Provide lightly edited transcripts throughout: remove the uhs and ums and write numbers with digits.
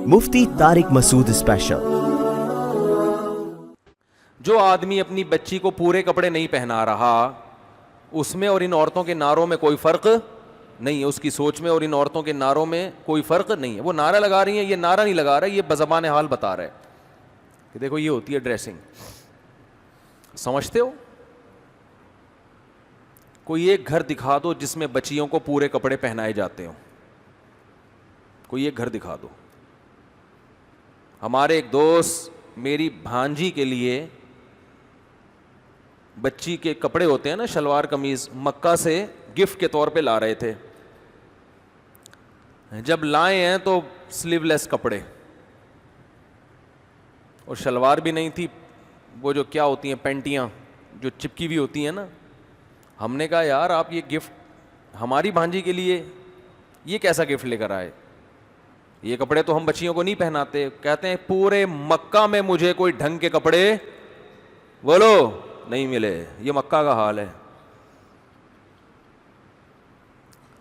مفتی طارق مسعود special. جو آدمی اپنی بچی کو پورے کپڑے نہیں پہنا رہا، اس میں اور ان عورتوں کے نعروں میں کوئی فرق نہیں ہے، اس کی سوچ میں اور ان عورتوں کے نعروں میں کوئی فرق نہیں ہے۔ وہ نعرہ لگا رہی ہیں، یہ نعرہ نہیں لگا رہا، یہ بزبان حال بتا رہا ہے کہ دیکھو یہ ہوتی ہے ڈریسنگ۔ سمجھتے ہو؟ کوئی ایک گھر دکھا دو جس میں بچیوں کو پورے کپڑے پہنائے جاتے ہوں، کوئی ایک گھر دکھا دو۔ ہمارے ایک دوست میری بھانجی کے لیے بچی کے کپڑے ہوتے ہیں نا، شلوار قمیض، مکہ سے گفٹ کے طور پہ لا رہے تھے۔ جب لائے ہیں تو سلیو لیس کپڑے اور شلوار بھی نہیں تھی، وہ جو کیا ہوتی ہیں پینٹیاں جو چپکی ہوئی ہوتی ہیں نا۔ ہم نے کہا یار آپ یہ گفٹ ہماری بھانجی کے لیے یہ کیسا گفٹ لے کر آئے؟ یہ کپڑے تو ہم بچیوں کو نہیں پہناتے۔ کہتے ہیں پورے مکہ میں مجھے کوئی ڈھنگ کے کپڑے بولو نہیں ملے۔ یہ مکہ کا حال ہے،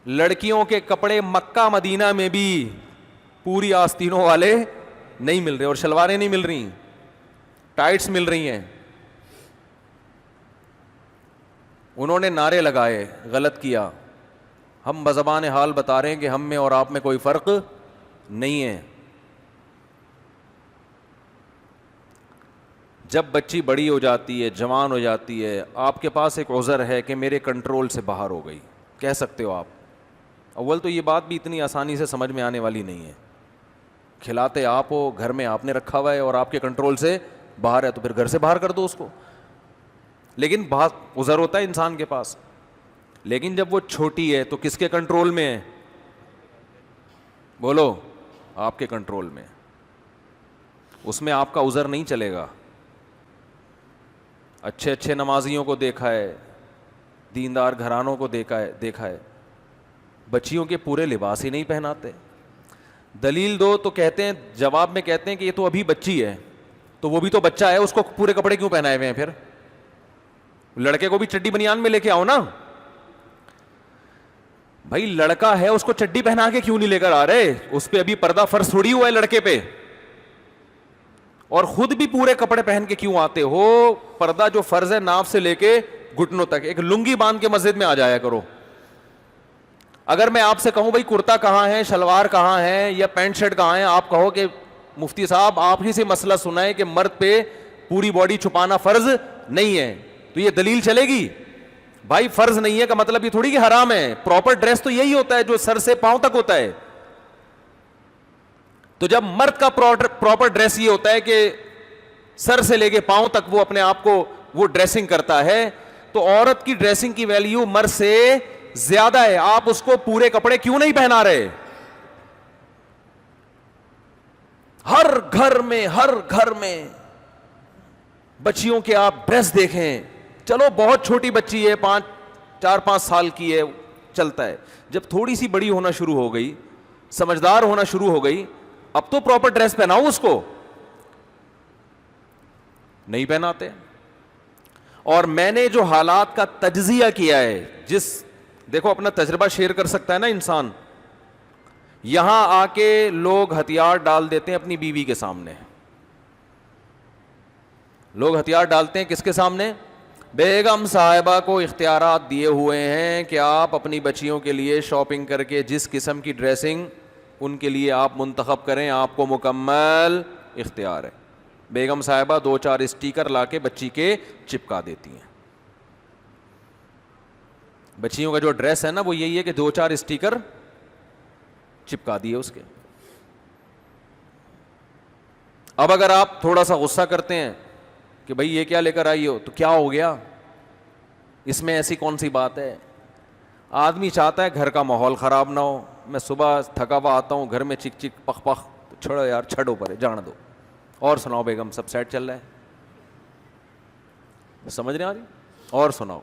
لڑکیوں کے کپڑے مکہ مدینہ میں بھی پوری آستینوں والے نہیں مل رہے، اور شلواریں نہیں مل رہی، ٹائٹس مل رہی ہیں۔ انہوں نے نعرے لگائے، غلط کیا۔ ہم بزبان حال بتا رہے ہیں کہ ہم میں اور آپ میں کوئی فرق نہیں ہے۔ جب بچی بڑی ہو جاتی ہے، جوان ہو جاتی ہے، آپ کے پاس ایک عذر ہے کہ میرے کنٹرول سے باہر ہو گئی، کہہ سکتے ہو آپ۔ اول تو یہ بات بھی اتنی آسانی سے سمجھ میں آنے والی نہیں ہے۔ کھلاتے آپ ہو، گھر میں آپ نے رکھا ہوا ہے اور آپ کے کنٹرول سے باہر ہے، تو پھر گھر سے باہر کر دو اس کو۔ لیکن بہت عذر ہوتا ہے انسان کے پاس۔ لیکن جب وہ چھوٹی ہے تو کس کے کنٹرول میں ہے؟ بولو، آپ کے کنٹرول میں۔ اس میں آپ کا عذر نہیں چلے گا۔ اچھے اچھے نمازیوں کو دیکھا ہے، دیندار گھرانوں کو دیکھا ہے، بچیوں کے پورے لباس ہی نہیں پہناتے۔ دلیل دو تو کہتے ہیں، جواب میں کہتے ہیں کہ یہ تو ابھی بچی ہے، تو وہ بھی تو بچہ ہے، اس کو پورے کپڑے کیوں پہنائے ہوئے ہیں؟ پھر لڑکے کو بھی چڈی بنیان میں لے کے آؤ نا بھائی، لڑکا ہے اس کو چڈی پہنا کے کیوں نہیں لے کر آ رہے؟ اس پہ ابھی پردہ فرض تھوڑی ہوا ہے لڑکے پہ، اور خود بھی پورے کپڑے پہن کے کیوں آتے ہو؟ پردہ جو فرض ہے ناف سے لے کے گھٹنوں تک، ایک لنگی باندھ کے مسجد میں آ جایا کرو۔ اگر میں آپ سے کہوں بھائی کرتا کہاں ہے، شلوار کہاں ہے، یا پینٹ شرٹ کہاں ہے، آپ کہو کہ مفتی صاحب آپ ہی سے مسئلہ سنا ہے کہ مرد پہ پوری باڈی چھپانا فرض نہیں ہے، تو یہ دلیل چلے گی؟ بھائی فرض نہیں ہے کا مطلب یہ تھوڑی کہ حرام ہے۔ پراپر ڈریس تو یہی ہوتا ہے جو سر سے پاؤں تک ہوتا ہے۔ تو جب مرد کا پراپر ڈریس یہ ہوتا ہے کہ سر سے لے کے پاؤں تک وہ اپنے آپ کو وہ ڈریسنگ کرتا ہے، تو عورت کی ڈریسنگ کی ویلیو مرد سے زیادہ ہے۔ آپ اس کو پورے کپڑے کیوں نہیں پہنا رہے؟ ہر گھر میں بچیوں کے آپ ڈریس دیکھیں، چلو بہت چھوٹی بچی ہے، 4-5 سال کی ہے، چلتا ہے۔ جب تھوڑی سی بڑی ہونا شروع ہو گئی، سمجھدار ہونا شروع ہو گئی، اب تو پراپر ڈریس پہناؤ اس کو، نہیں پہناتے۔ اور میں نے جو حالات کا تجزیہ کیا ہے، دیکھو اپنا تجربہ شیئر کر سکتا ہے نا انسان۔ یہاں آ کے لوگ ہتھیار ڈال دیتے ہیں اپنی بیوی کے سامنے۔ لوگ ہتھیار ڈالتے ہیں کس کے سامنے؟ بیگم صاحبہ کو اختیارات دیے ہوئے ہیں کہ آپ اپنی بچیوں کے لیے شاپنگ کر کے جس قسم کی ڈریسنگ ان کے لیے آپ منتخب کریں، آپ کو مکمل اختیار ہے۔ بیگم صاحبہ 2-4 اسٹیکر لا کے بچی کے چپکا دیتی ہیں۔ بچیوں کا جو ڈریس ہے نا وہ یہی ہے کہ 2-4 اسٹیکر چپکا دیے اس کے۔ اب اگر آپ تھوڑا سا غصہ کرتے ہیں کہ بھائی یہ کیا لے کر آئی ہو، تو کیا ہو گیا؟ اس میں ایسی کون سی بات ہے؟ آدمی چاہتا ہے گھر کا ماحول خراب نہ ہو۔ میں صبح تھکا ہوا آتا ہوں، گھر میں چک چک پخ پخ، چھوڑو یار، چھڑو پرے، جان دو۔ اور سناؤ بیگم، سب سیٹ چل رہا ہے؟ سمجھ رہے ہیں؟ اور سناؤ۔